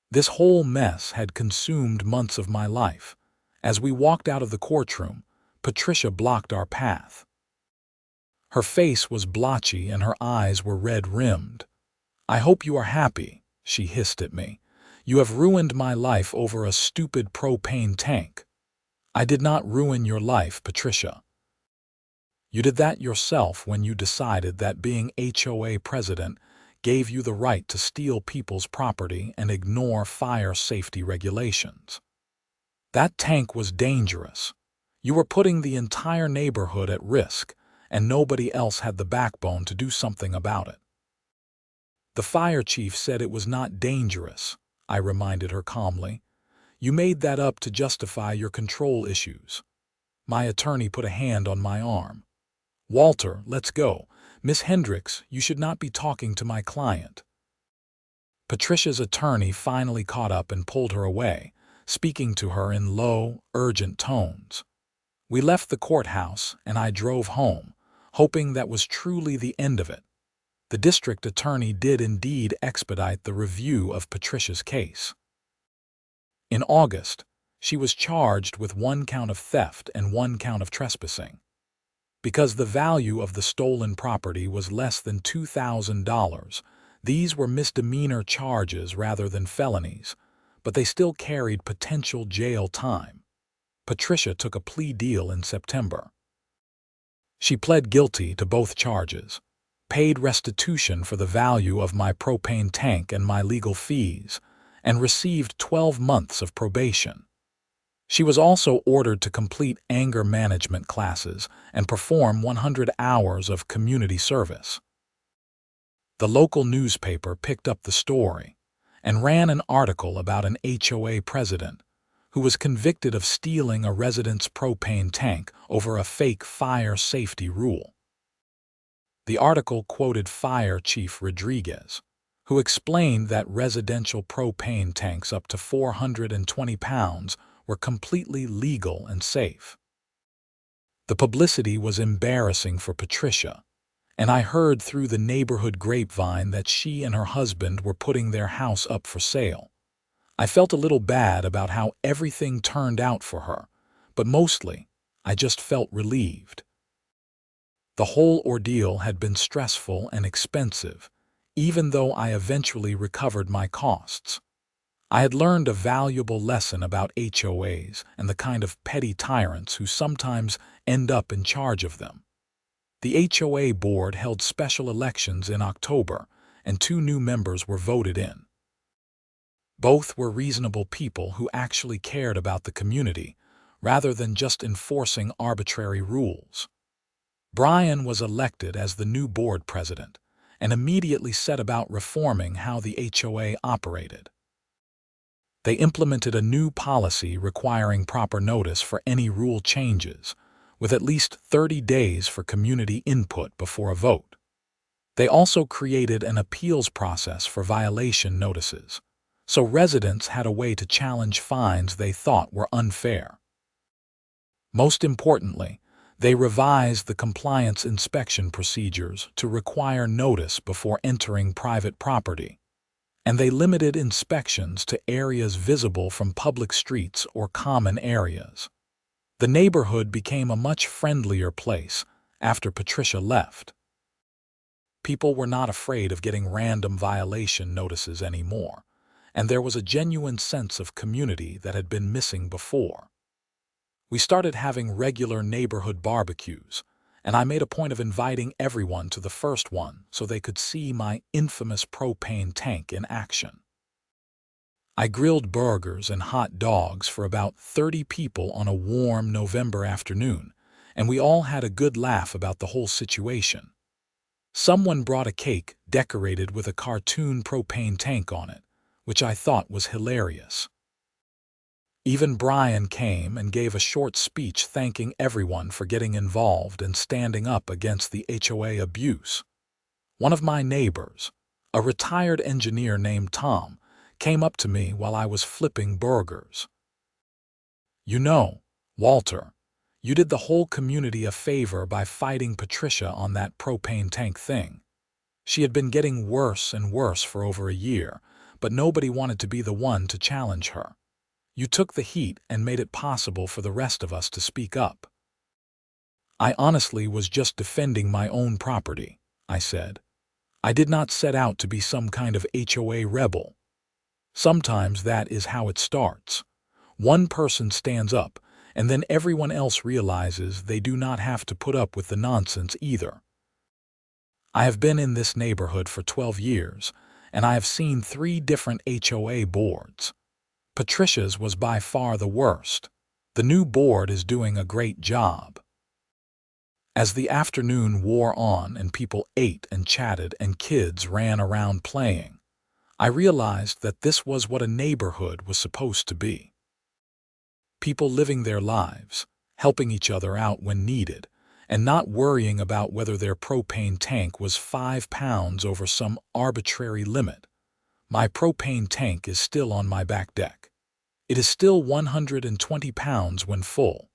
This whole mess had consumed months of my life. As we walked out of the courtroom, Patricia blocked our path. Her face was blotchy and her eyes were red-rimmed. "I hope you are happy," she hissed at me. "You have ruined my life over a stupid propane tank." "I did not ruin your life, Patricia. You did that yourself when you decided that being HOA president gave you the right to steal people's property and ignore fire safety regulations. That tank was dangerous. You were putting the entire neighborhood at risk, and nobody else had the backbone to do something about it." "The fire chief said it was not dangerous," I reminded her calmly. "You made that up to justify your control issues." My attorney put a hand on my arm. "Walter, let's go. Miss Hendricks, you should not be talking to my client." Patricia's attorney finally caught up and pulled her away, speaking to her in low, urgent tones. We left the courthouse, and I drove home, hoping that was truly the end of it. The district attorney did indeed expedite the review of Patricia's case. In August, she was charged with 1 count of theft and 1 count of trespassing. Because the value of the stolen property was less than $2,000, these were misdemeanor charges rather than felonies, but they still carried potential jail time. Patricia took a plea deal in September. She pled guilty to both charges, paid restitution for the value of my propane tank and my legal fees, and received 12 months of probation. She was also ordered to complete anger management classes and perform 100 hours of community service. The local newspaper picked up the story and ran an article about an HOA president who was convicted of stealing a resident's propane tank over a fake fire safety rule. The article quoted Fire Chief Rodriguez, who explained that residential propane tanks up to 420 pounds were completely legal and safe. The publicity was embarrassing for Patricia, and I heard through the neighborhood grapevine that she and her husband were putting their house up for sale. I felt a little bad about how everything turned out for her, but mostly, I just felt relieved. The whole ordeal had been stressful and expensive, even though I eventually recovered my costs. I had learned a valuable lesson about HOAs and the kind of petty tyrants who sometimes end up in charge of them. The HOA board held special elections in October, and 2 new members were voted in. Both were reasonable people who actually cared about the community, rather than just enforcing arbitrary rules. Brian was elected as the new board president and immediately set about reforming how the HOA operated. They implemented a new policy requiring proper notice for any rule changes, with at least 30 days for community input before a vote. They also created an appeals process for violation notices, so residents had a way to challenge fines they thought were unfair. Most importantly, they revised the compliance inspection procedures to require notice before entering private property, and they limited inspections to areas visible from public streets or common areas. The neighborhood became a much friendlier place after Patricia left. People were not afraid of getting random violation notices anymore, and there was a genuine sense of community that had been missing before. We started having regular neighborhood barbecues, and I made a point of inviting everyone to the first one so they could see my infamous propane tank in action. I grilled burgers and hot dogs for about 30 people on a warm November afternoon, and we all had a good laugh about the whole situation. Someone brought a cake decorated with a cartoon propane tank on it, which I thought was hilarious. Even Brian came and gave a short speech thanking everyone for getting involved and standing up against the HOA abuse. One of my neighbors, a retired engineer named Tom, came up to me while I was flipping burgers. "You know, Walter, you did the whole community a favor by fighting Patricia on that propane tank thing. She had been getting worse and worse for over a year, but nobody wanted to be the one to challenge her. You took the heat and made it possible for the rest of us to speak up." "I honestly was just defending my own property," I said. "I did not set out to be some kind of HOA rebel." Sometimes that is how it starts. One person stands up, and then everyone else realizes they do not have to put up with the nonsense either. I have been in this neighborhood for 12 years, and I have seen 3 different HOA boards. Patricia's was by far the worst. The new board is doing a great job. As the afternoon wore on and people ate and chatted and kids ran around playing, I realized that this was what a neighborhood was supposed to be. People living their lives, helping each other out when needed, and not worrying about whether their propane tank was 5 pounds over some arbitrary limit. My propane tank is still on my back deck. It is still 120 pounds when full.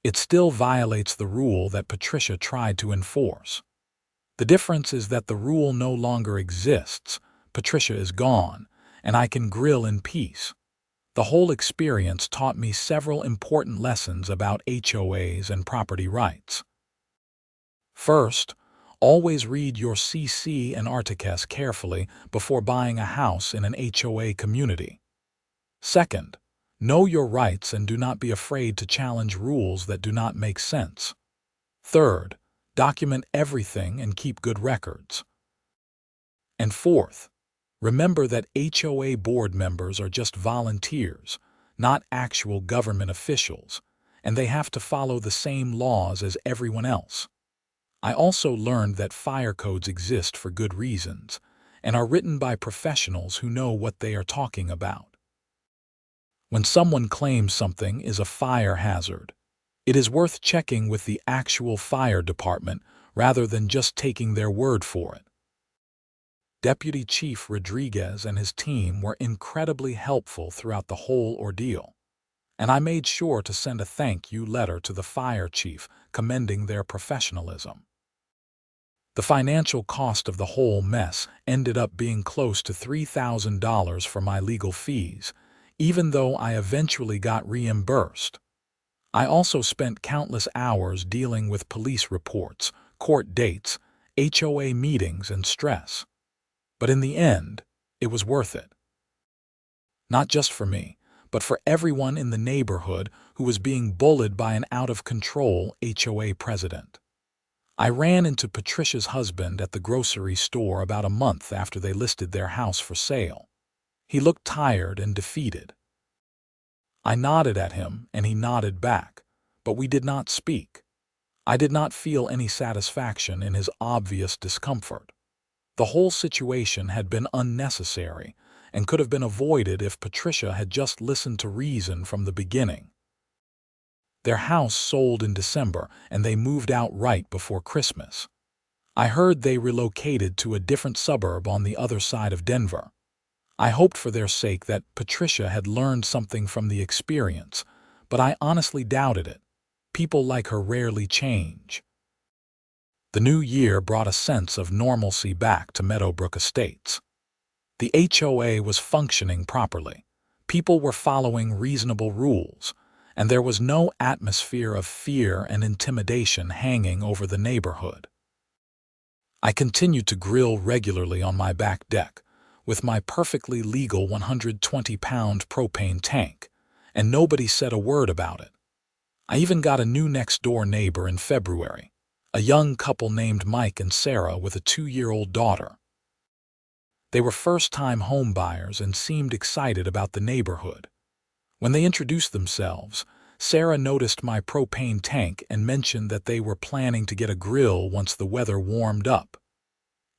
It still violates the rule that Patricia tried to enforce. The difference is that the rule no longer exists, Patricia is gone, and I can grill in peace. The whole experience taught me several important lessons about HOAs and property rights. First, always read your CC and Articles carefully before buying a house in an HOA community. Second, know your rights and do not be afraid to challenge rules that do not make sense. Third, document everything and keep good records. And fourth, remember that HOA board members are just volunteers, not actual government officials, and they have to follow the same laws as everyone else. I also learned that fire codes exist for good reasons and are written by professionals who know what they are talking about. When someone claims something is a fire hazard, it is worth checking with the actual fire department rather than just taking their word for it. Deputy Chief Rodriguez and his team were incredibly helpful throughout the whole ordeal, and I made sure to send a thank you letter to the fire chief commending their professionalism. The financial cost of the whole mess ended up being close to $3,000 for my legal fees, even though I eventually got reimbursed. I also spent countless hours dealing with police reports, court dates, HOA meetings, and stress. But in the end, it was worth it. Not just for me, but for everyone in the neighborhood who was being bullied by an out-of-control HOA president. I ran into Patricia's husband at the grocery store about a month after they listed their house for sale. He looked tired and defeated. I nodded at him, and he nodded back, but we did not speak. I did not feel any satisfaction in his obvious discomfort. The whole situation had been unnecessary and could have been avoided if Patricia had just listened to reason from the beginning. Their house sold in December, and they moved out right before Christmas. I heard they relocated to a different suburb on the other side of Denver. I hoped for their sake that Patricia had learned something from the experience, but I honestly doubted it. People like her rarely change. The new year brought a sense of normalcy back to Meadowbrook Estates. The HOA was functioning properly. People were following reasonable rules, and there was no atmosphere of fear and intimidation hanging over the neighborhood. I continued to grill regularly on my back deck with my perfectly legal 120-pound propane tank, and nobody said a word about it. I even got a new next-door neighbor in February, a young couple named Mike and Sarah with a 2-year-old daughter. They were first-time home buyers and seemed excited about the neighborhood. When they introduced themselves, Sarah noticed my propane tank and mentioned that they were planning to get a grill once the weather warmed up.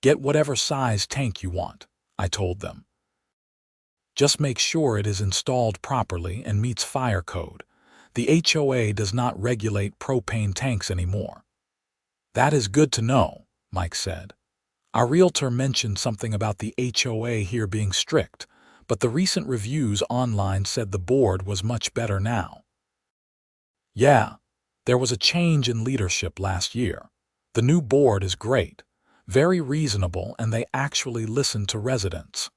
"Get whatever size tank you want," I told them. "Just make sure it is installed properly and meets fire code. The HOA does not regulate propane tanks anymore." "That is good to know," Mike said. "Our realtor mentioned something about the HOA here being strict, but the recent reviews online said the board was much better now." "Yeah, there was a change in leadership last year. The new board is great, very reasonable, and they actually listen to residents."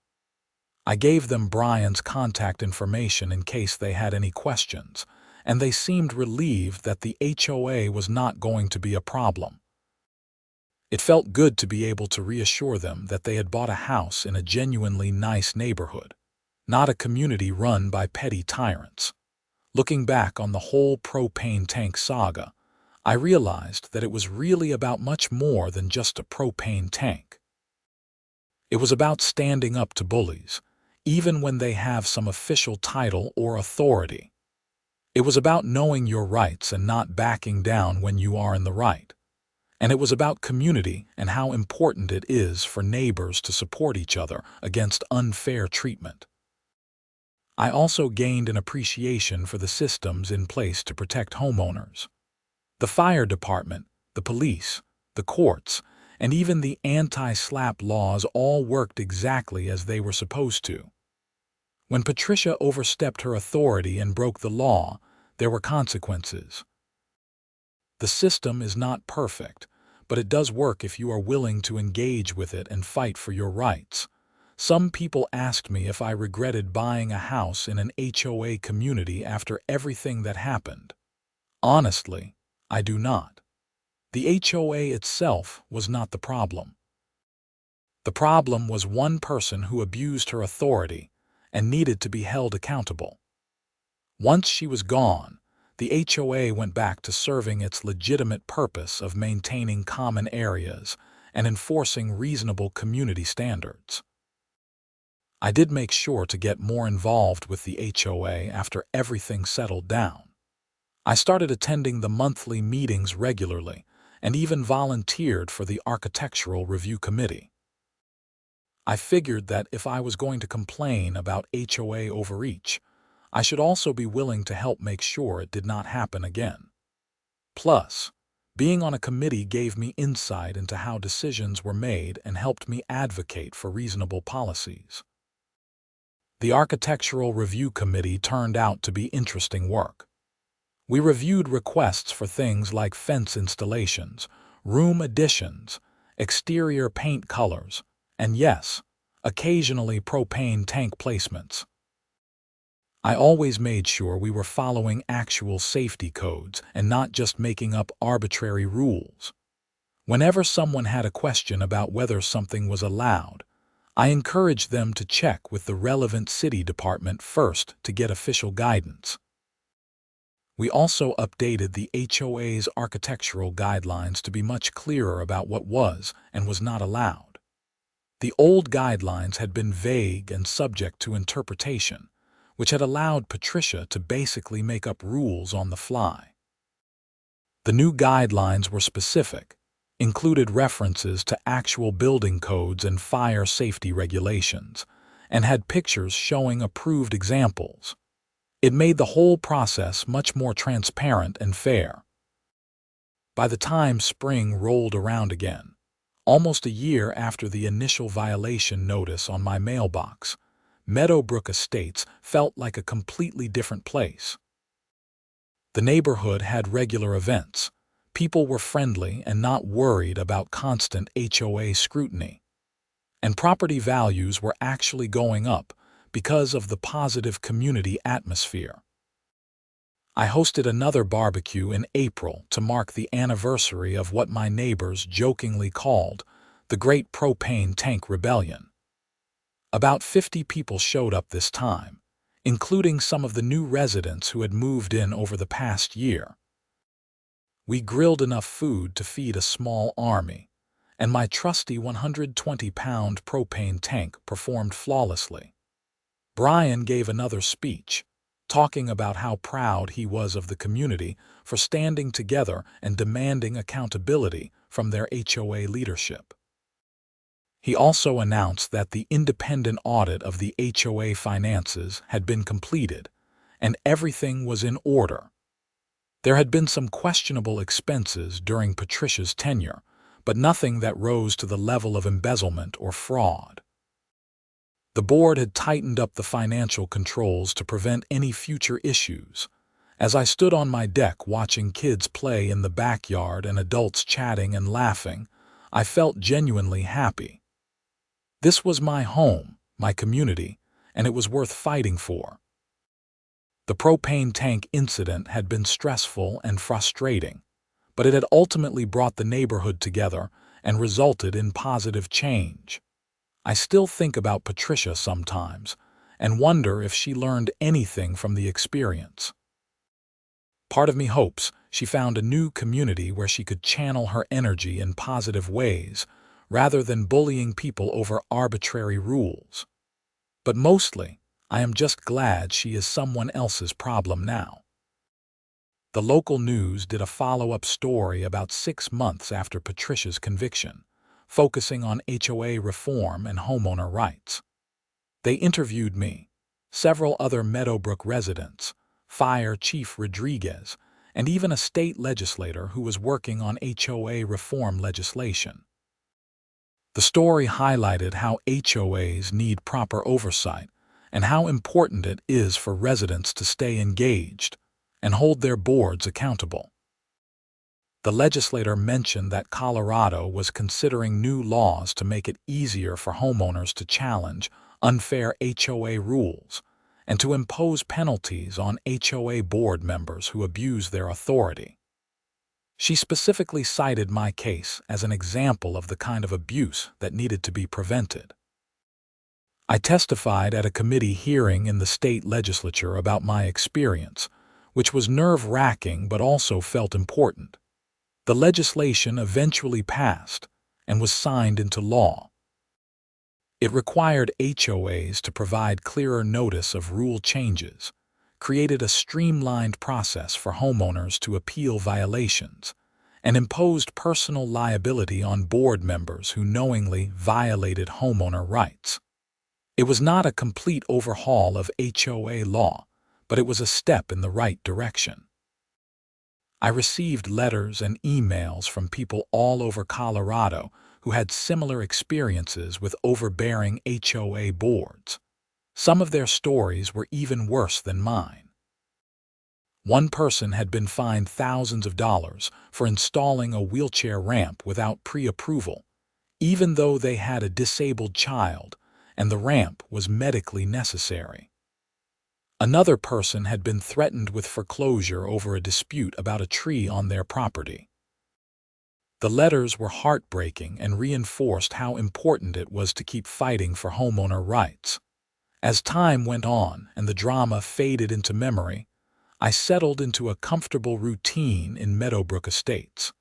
I gave them Brian's contact information in case they had any questions, and they seemed relieved that the HOA was not going to be a problem. It felt good to be able to reassure them that they had bought a house in a genuinely nice neighborhood, not a community run by petty tyrants. Looking back on the whole propane tank saga, I realized that it was really about much more than just a propane tank. It was about standing up to bullies, even when they have some official title or authority. It was about knowing your rights and not backing down when you are in the right. And it was about community and how important it is for neighbors to support each other against unfair treatment. I also gained an appreciation for the systems in place to protect homeowners. The fire department, the police, the courts, and even the anti-SLAPP laws all worked exactly as they were supposed to. When Patricia overstepped her authority and broke the law, there were consequences. The system is not perfect, but it does work if you are willing to engage with it and fight for your rights. Some people asked me if I regretted buying a house in an HOA community after everything that happened. Honestly, I do not. The HOA itself was not the problem. The problem was one person who abused her authority and needed to be held accountable. Once she was gone, the HOA went back to serving its legitimate purpose of maintaining common areas and enforcing reasonable community standards. I did make sure to get more involved with the HOA after everything settled down. I started attending the monthly meetings regularly and even volunteered for the Architectural Review Committee. I figured that if I was going to complain about HOA overreach, I should also be willing to help make sure it did not happen again. Plus, being on a committee gave me insight into how decisions were made and helped me advocate for reasonable policies. The Architectural Review Committee turned out to be interesting work. We reviewed requests for things like fence installations, room additions, exterior paint colors, and yes, occasionally propane tank placements. I always made sure we were following actual safety codes and not just making up arbitrary rules. Whenever someone had a question about whether something was allowed, I encouraged them to check with the relevant city department first to get official guidance. We also updated the HOA's architectural guidelines to be much clearer about what was and was not allowed. The old guidelines had been vague and subject to interpretation, which had allowed Patricia to basically make up rules on the fly. The new guidelines were specific, included references to actual building codes and fire safety regulations, and had pictures showing approved examples. It made the whole process much more transparent and fair. By the time spring rolled around again, almost a year after the initial violation notice on my mailbox, Meadowbrook Estates felt like a completely different place. The neighborhood had regular events. People were friendly and not worried about constant HOA scrutiny. And property values were actually going up because of the positive community atmosphere. I hosted another barbecue in April to mark the anniversary of what my neighbors jokingly called the Great Propane Tank Rebellion. About 50 people showed up this time, including some of the new residents who had moved in over the past year. We grilled enough food to feed a small army, and my trusty 120-pound propane tank performed flawlessly. Brian gave another speech, talking about how proud he was of the community for standing together and demanding accountability from their HOA leadership. He also announced that the independent audit of the HOA finances had been completed, and everything was in order. There had been some questionable expenses during Patricia's tenure, but nothing that rose to the level of embezzlement or fraud. The board had tightened up the financial controls to prevent any future issues. As I stood on my deck watching kids play in the backyard and adults chatting and laughing, I felt genuinely happy. This was my home, my community, and it was worth fighting for. The propane tank incident had been stressful and frustrating, but it had ultimately brought the neighborhood together and resulted in positive change. I still think about Patricia sometimes and wonder if she learned anything from the experience. Part of me hopes she found a new community where she could channel her energy in positive ways rather than bullying people over arbitrary rules. But mostly, I am just glad she is someone else's problem now. The local news did a follow-up story about 6 months after Patricia's conviction, focusing on HOA reform and homeowner rights. They interviewed me, several other Meadowbrook residents, Fire Chief Rodriguez, and even a state legislator who was working on HOA reform legislation. The story highlighted how HOAs need proper oversight and how important it is for residents to stay engaged and hold their boards accountable. The legislator mentioned that Colorado was considering new laws to make it easier for homeowners to challenge unfair HOA rules and to impose penalties on HOA board members who abuse their authority. She specifically cited my case as an example of the kind of abuse that needed to be prevented. I testified at a committee hearing in the state legislature about my experience, which was nerve-wracking but also felt important. The legislation eventually passed and was signed into law. It required HOAs to provide clearer notice of rule changes, created a streamlined process for homeowners to appeal violations, and imposed personal liability on board members who knowingly violated homeowner rights. It was not a complete overhaul of HOA law, but it was a step in the right direction. I received letters and emails from people all over Colorado who had similar experiences with overbearing HOA boards. Some of their stories were even worse than mine. One person had been fined thousands of dollars for installing a wheelchair ramp without pre-approval, even though they had a disabled child and the ramp was medically necessary. Another person had been threatened with foreclosure over a dispute about a tree on their property. The letters were heartbreaking and reinforced how important it was to keep fighting for homeowner rights. As time went on and the drama faded into memory, I settled into a comfortable routine in Meadowbrook Estates.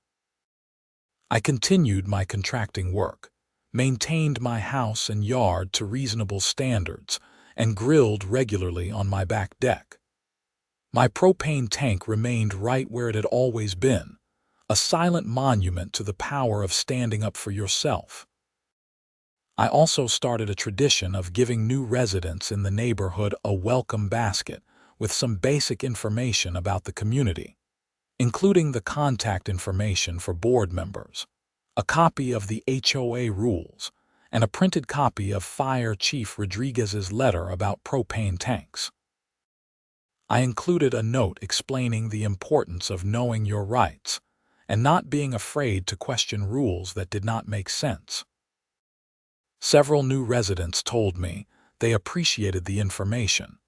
I continued my contracting work, maintained my house and yard to reasonable standards, and grilled regularly on my back deck. My propane tank remained right where it had always been, a silent monument to the power of standing up for yourself. I also started a tradition of giving new residents in the neighborhood a welcome basket with some basic information about the community, including the contact information for board members, a copy of the HOA rules, and a printed copy of Fire Chief Rodriguez's letter about propane tanks. I included a note explaining the importance of knowing your rights and not being afraid to question rules that did not make sense. Several new residents told me they appreciated the information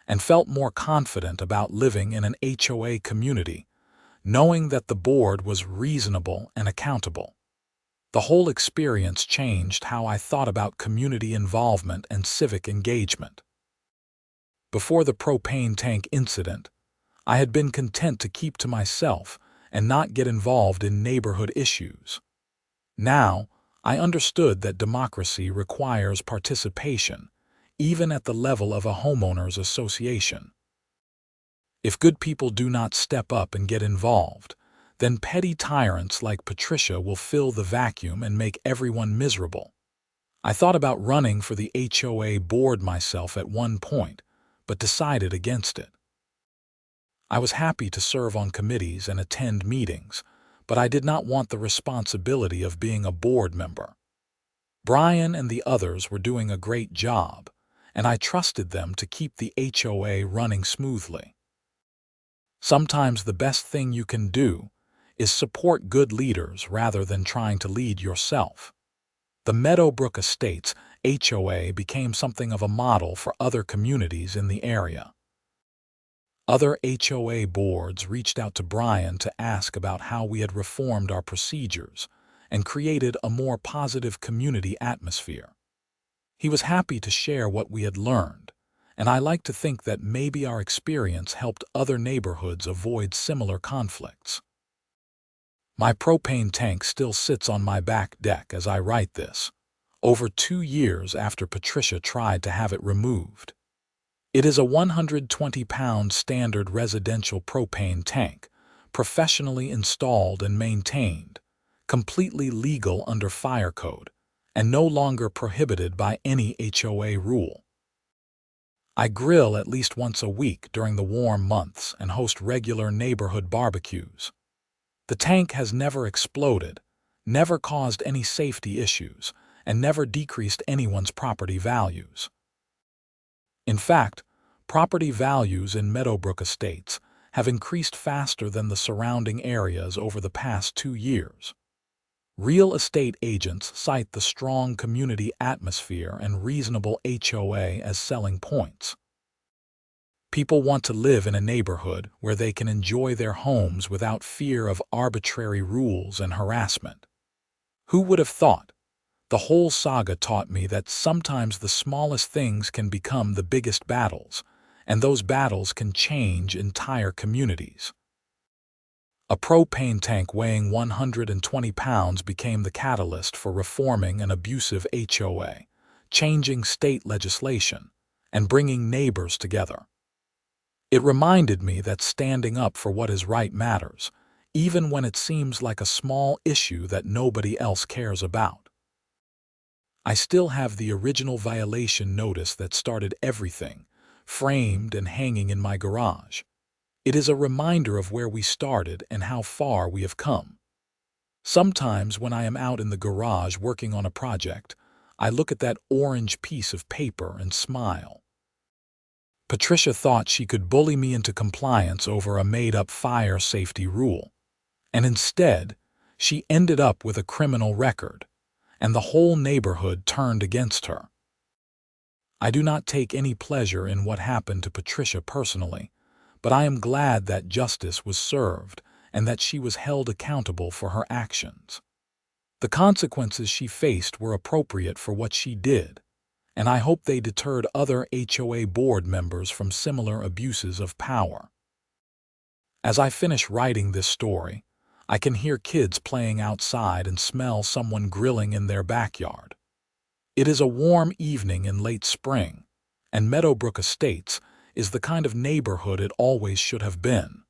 and felt more confident about living in an HOA community, knowing that the board was reasonable and accountable. The whole experience changed how I thought about community involvement and civic engagement. Before the propane tank incident, I had been content to keep to myself and not get involved in neighborhood issues. Now, I understood that democracy requires participation, even at the level of a homeowners association. If good people do not step up and get involved, then petty tyrants like Patricia will fill the vacuum and make everyone miserable. I thought about running for the HOA board myself at one point, but decided against it. I was happy to serve on committees and attend meetings, but I did not want the responsibility of being a board member. Brian and the others were doing a great job, and I trusted them to keep the HOA running smoothly. Sometimes the best thing you can do is support good leaders rather than trying to lead yourself. The Meadowbrook Estates HOA became something of a model for other communities in the area. Other HOA boards reached out to Brian to ask about how we had reformed our procedures and created a more positive community atmosphere. He was happy to share what we had learned, and I like to think that maybe our experience helped other neighborhoods avoid similar conflicts. My propane tank still sits on my back deck as I write this, over 2 years after Patricia tried to have it removed. It is a 120-pound standard residential propane tank, professionally installed and maintained, completely legal under fire code, and no longer prohibited by any HOA rule. I grill at least once a week during the warm months and host regular neighborhood barbecues. The tank has never exploded, never caused any safety issues, and never decreased anyone's property values. In fact, property values in Meadowbrook Estates have increased faster than the surrounding areas over the past 2 years. Real estate agents cite the strong community atmosphere and reasonable HOA as selling points. People want to live in a neighborhood where they can enjoy their homes without fear of arbitrary rules and harassment. Who would have thought? The whole saga taught me that sometimes the smallest things can become the biggest battles, and those battles can change entire communities. A propane tank weighing 120 pounds became the catalyst for reforming an abusive HOA, changing state legislation, and bringing neighbors together. It reminded me that standing up for what is right matters, even when it seems like a small issue that nobody else cares about. I still have the original violation notice that started everything, framed and hanging in my garage. It is a reminder of where we started and how far we have come. Sometimes when I am out in the garage working on a project, I look at that orange piece of paper and smile. Patricia thought she could bully me into compliance over a made-up fire safety rule, and instead, she ended up with a criminal record, and the whole neighborhood turned against her. I do not take any pleasure in what happened to Patricia personally, but I am glad that justice was served and that she was held accountable for her actions. The consequences she faced were appropriate for what she did, and I hope they deterred other HOA board members from similar abuses of power. As I finish writing this story, I can hear kids playing outside and smell someone grilling in their backyard. It is a warm evening in late spring, and Meadowbrook Estates is the kind of neighborhood it always should have been.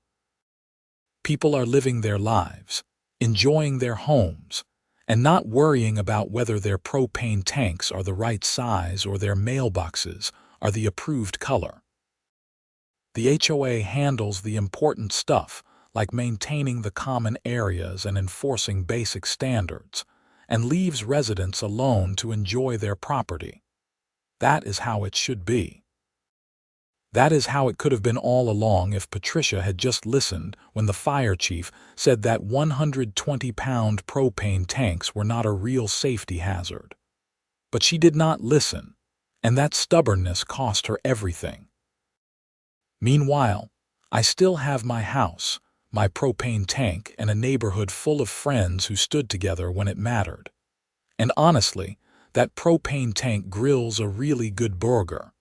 People are living their lives, enjoying their homes, and not worrying about whether their propane tanks are the right size or their mailboxes are the approved color. The HOA handles the important stuff, like maintaining the common areas and enforcing basic standards, and leaves residents alone to enjoy their property. That is how it should be. That is how it could have been all along if Patricia had just listened when the fire chief said that 120-pound propane tanks were not a real safety hazard. But she did not listen, and that stubbornness cost her everything. Meanwhile, I still have my house, my propane tank, and a neighborhood full of friends who stood together when it mattered. And honestly, that propane tank grills a really good burger.